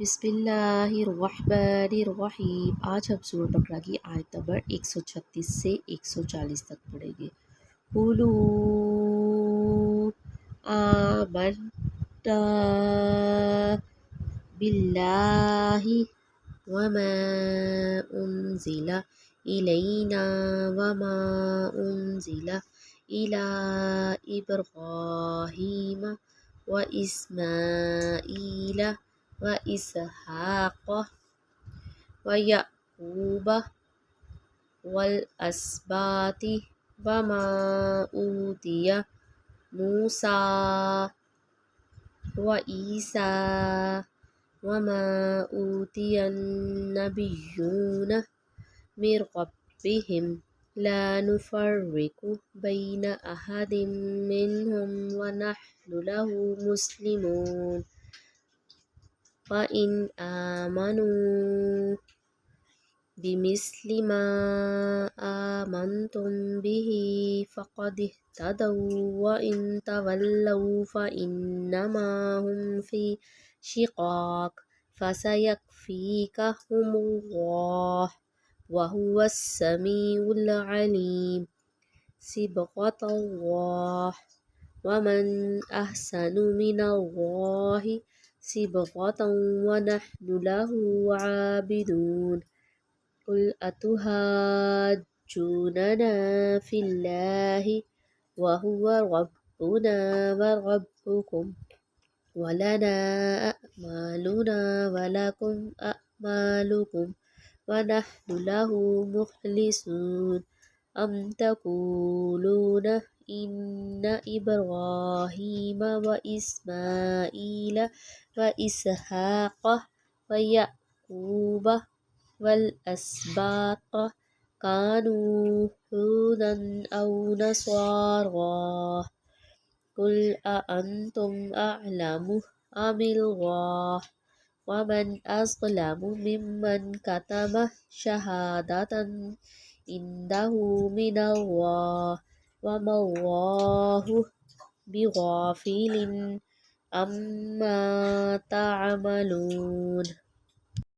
बिस्मिल्लाहिर्रहमानिर्रहीम। आज हम सूरह बकरा की आयत नंबर 136 से 140 तक पढ़ेंगे। कुलू आमन्ना बिल्लाहि वमा उन्जिला इलैना वमा उन्जिला इला इब्राहीम व इस्माईला व इसहाक़ व याक़ूब वल अस्बाति वमा ऊतिया मूसा व ईसा वमा ऊतिया नबिय्यून मिर रब्बिहिम ला नुफ़र्रिक़ु बैन अहदिम मिनहुम व नहनु लहु मुस्लिमून। व इन आमनू बिमिस्लि मा आमन्तुम बिही फ़क़द इह्तदौ व इन तवल्लौ फ़इन्नमा हुम फ़ी शिक़ाक़ फ़सयक्फ़ीकहुमुल्लाह व हुवस्समीउल अलीम। सिबग़तल्लाह व मन अहसनु मिनल्लाहि सिबग़तन व नहनु लहु आबिदून। कुल अतुहाज्जूनना फ़िल्लाहि व हुवा रब्बुना व रब्बुकुम व लना अअमालुना व लकुम अअमालुकुम व नहनु लहु मुख़लिसून। अम तक़ूलून इन्न इब्राहीम व इस्माईला व इसहाक़ व याक़ूब वल अस्बात कानू हुदन औ नसारा। कुल अअंतुम अअलमु अमिल्लाह व मन अज़लमु मिम्मन कतम शहादतन इंदहु मिनल्लाह व मल्लाहु बिग़ाफ़िलिन अम्मा तअमलून।